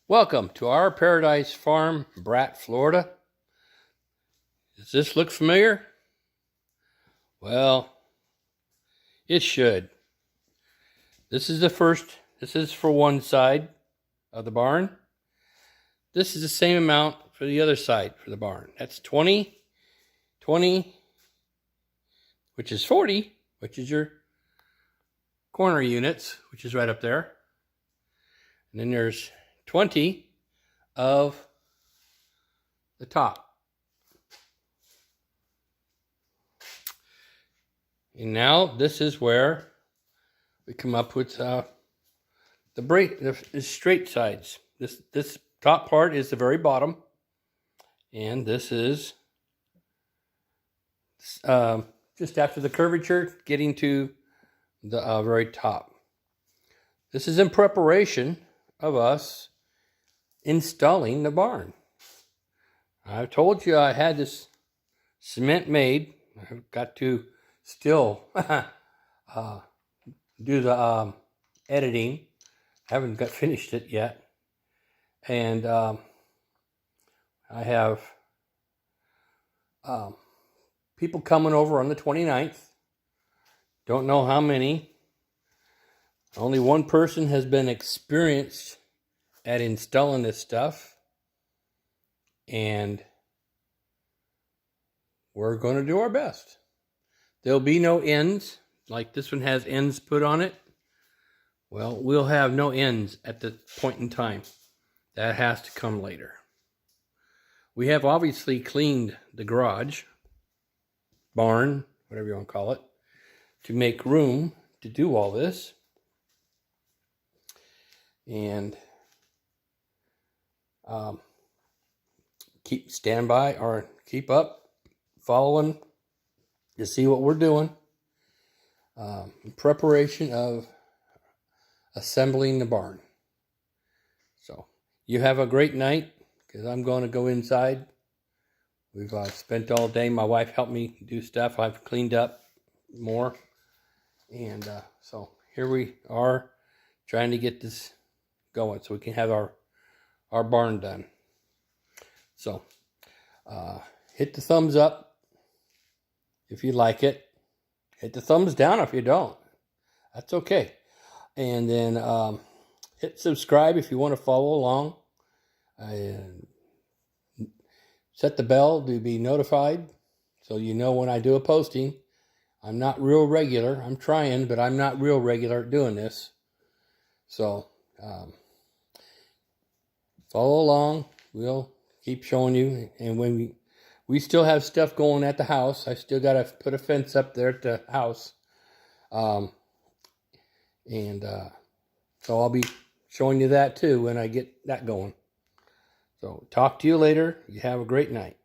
Welcome to our paradise farm, Bratt, Florida. Does this look familiar? Well, it should. This is for one side of the barn. This is the same amount for the other side for the barn. That's 20, 20, which is 40, which is your corner units, which is right up there. And then there's 20 of the top. And now this is where we come up with the straight sides. This top part is the very bottom, and this is just after the curvature, getting to the very top. This is in preparation of us installing the barn. I told you I had this cement made. I've got to still do the editing. Haven't got finished it yet. And I have people coming over on the 29th. Don't know how many. Only one person has been experienced at installing this stuff. And we're going to do our best. There'll be no ends, like this one has ends put on it. Well, we'll have no ends at the point in time. That has to come later. We have obviously cleaned the garage, barn, whatever you want to call it, to make room to do all this. And keep up following to see what we're doing in preparation of assembling the barn. So you have a great night, because I'm going to go inside. We've spent all day. My wife helped me do stuff. I've cleaned up more. And so here we are trying to get this going so we can have our barn done. So hit the thumbs up if you like it. Hit the thumbs down if you don't. That's okay. And then hit subscribe if you want to follow along. Set the bell to be notified so you know when I do a posting. I'm not real regular. I'm trying, but I'm not real regular at doing this. So follow along. We'll keep showing you. And when we still have stuff going at the house. I still got to put a fence up there at the house. So I'll be showing you that too when I get that going. So talk to you later. You have a great night.